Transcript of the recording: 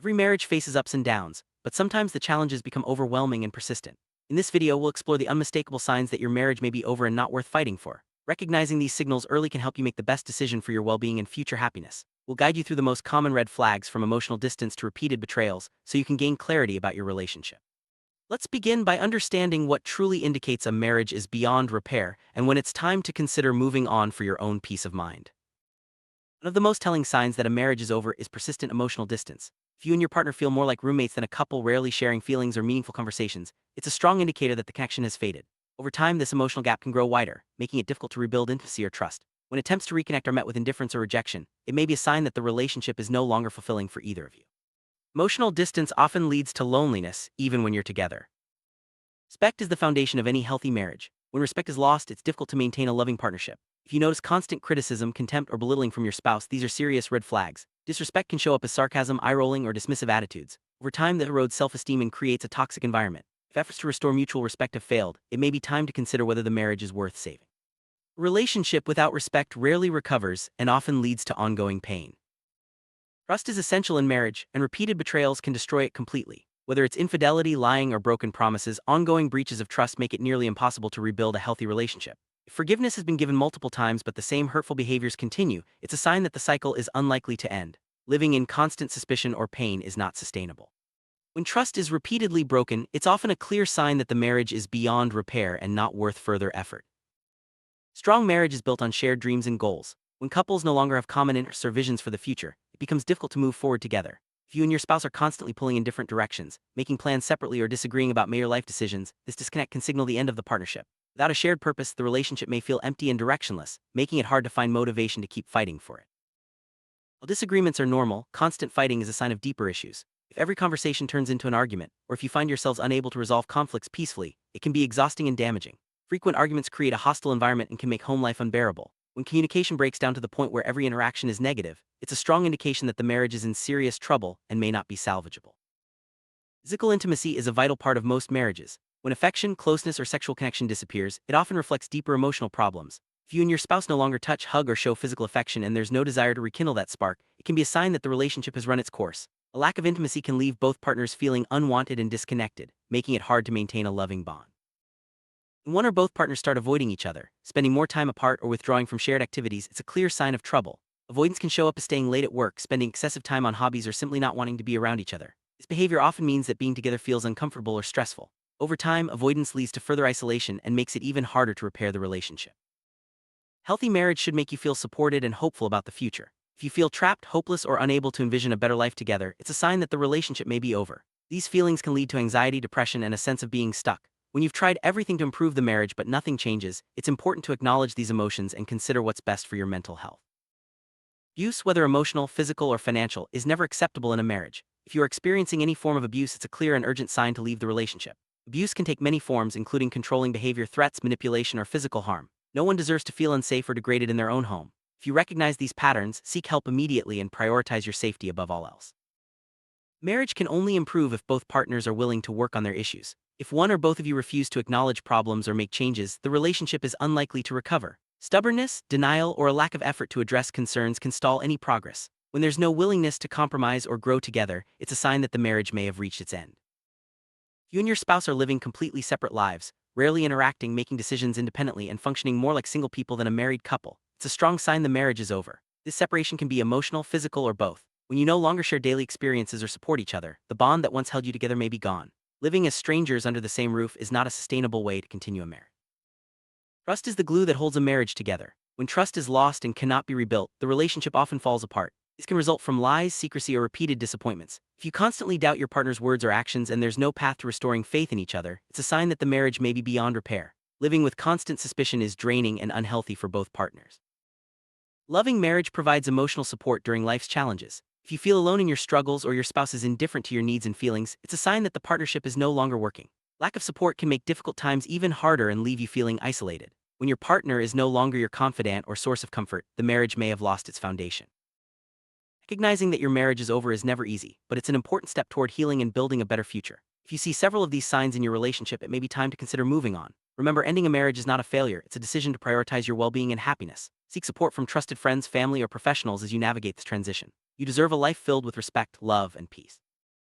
Every marriage faces ups and downs, but sometimes the challenges become overwhelming and persistent. In this video, we'll explore the unmistakable signs that your marriage may be over and not worth fighting for. Recognizing these signals early can help you make the best decision for your well-being and future happiness. We'll guide you through the most common red flags, from emotional distance to repeated betrayals, so you can gain clarity about your relationship. Let's begin by understanding what truly indicates a marriage is beyond repair and when it's time to consider moving on for your own peace of mind. One of the most telling signs that a marriage is over is persistent emotional distance. If you and your partner feel more like roommates than a couple, rarely sharing feelings or meaningful conversations, it's a strong indicator that the connection has faded. Over time, this emotional gap can grow wider, making it difficult to rebuild intimacy or trust. When attempts to reconnect are met with indifference or rejection, it may be a sign that the relationship is no longer fulfilling for either of you. Emotional distance often leads to loneliness, even when you're together. Respect is the foundation of any healthy marriage. When respect is lost, it's difficult to maintain a loving partnership. If you notice constant criticism, contempt, or belittling from your spouse, these are serious red flags. Disrespect can show up as sarcasm, eye-rolling, or dismissive attitudes. Over time, that erodes self-esteem and creates a toxic environment. If efforts to restore mutual respect have failed, it may be time to consider whether the marriage is worth saving. A relationship without respect rarely recovers and often leads to ongoing pain. Trust is essential in marriage, and repeated betrayals can destroy it completely. Whether it's infidelity, lying, or broken promises, ongoing breaches of trust make it nearly impossible to rebuild a healthy relationship. If forgiveness has been given multiple times but the same hurtful behaviors continue, it's a sign that the cycle is unlikely to end. Living in constant suspicion or pain is not sustainable. When trust is repeatedly broken, it's often a clear sign that the marriage is beyond repair and not worth further effort. Strong marriage is built on shared dreams and goals. When couples no longer have common interests or visions for the future, it becomes difficult to move forward together. If you and your spouse are constantly pulling in different directions, making plans separately, or disagreeing about major life decisions, this disconnect can signal the end of the partnership. Without a shared purpose, the relationship may feel empty and directionless, making it hard to find motivation to keep fighting for it. While disagreements are normal, constant fighting is a sign of deeper issues. If every conversation turns into an argument, or if you find yourselves unable to resolve conflicts peacefully, it can be exhausting and damaging. Frequent arguments create a hostile environment and can make home life unbearable. When communication breaks down to the point where every interaction is negative, it's a strong indication that the marriage is in serious trouble and may not be salvageable. Physical intimacy is a vital part of most marriages. When affection, closeness, or sexual connection disappears, it often reflects deeper emotional problems. If you and your spouse no longer touch, hug, or show physical affection, and there's no desire to rekindle that spark, it can be a sign that the relationship has run its course. A lack of intimacy can leave both partners feeling unwanted and disconnected, making it hard to maintain a loving bond. When one or both partners start avoiding each other, spending more time apart, or withdrawing from shared activities, it's a clear sign of trouble. Avoidance can show up as staying late at work, spending excessive time on hobbies, or simply not wanting to be around each other. This behavior often means that being together feels uncomfortable or stressful. Over time, avoidance leads to further isolation and makes it even harder to repair the relationship. Healthy marriage should make you feel supported and hopeful about the future. If you feel trapped, hopeless, or unable to envision a better life together, it's a sign that the relationship may be over. These feelings can lead to anxiety, depression, and a sense of being stuck. When you've tried everything to improve the marriage but nothing changes, it's important to acknowledge these emotions and consider what's best for your mental health. Abuse, whether emotional, physical, or financial, is never acceptable in a marriage. If you are experiencing any form of abuse, it's a clear and urgent sign to leave the relationship. Abuse can take many forms, including controlling behavior, threats, manipulation, or physical harm. No one deserves to feel unsafe or degraded in their own home. If you recognize these patterns, seek help immediately and prioritize your safety above all else. Marriage can only improve if both partners are willing to work on their issues. If one or both of you refuse to acknowledge problems or make changes, the relationship is unlikely to recover. Stubbornness, denial, or a lack of effort to address concerns can stall any progress. When there's no willingness to compromise or grow together, it's a sign that the marriage may have reached its end. You and your spouse are living completely separate lives, rarely interacting, making decisions independently, and functioning more like single people than a married couple. It's a strong sign the marriage is over. This separation can be emotional, physical, or both. When you no longer share daily experiences or support each other, the bond that once held you together may be gone. Living as strangers under the same roof is not a sustainable way to continue a marriage. Trust is the glue that holds a marriage together. When trust is lost and cannot be rebuilt, the relationship often falls apart. This can result from lies, secrecy, or repeated disappointments. If you constantly doubt your partner's words or actions and there's no path to restoring faith in each other, it's a sign that the marriage may be beyond repair. Living with constant suspicion is draining and unhealthy for both partners. Loving marriage provides emotional support during life's challenges. If you feel alone in your struggles or your spouse is indifferent to your needs and feelings, it's a sign that the partnership is no longer working. Lack of support can make difficult times even harder and leave you feeling isolated. When your partner is no longer your confidant or source of comfort, the marriage may have lost its foundation. Recognizing that your marriage is over is never easy, but it's an important step toward healing and building a better future. If you see several of these signs in your relationship, it may be time to consider moving on. Remember, ending a marriage is not a failure, it's a decision to prioritize your well-being and happiness. Seek support from trusted friends, family, or professionals as you navigate this transition. You deserve a life filled with respect, love, and peace.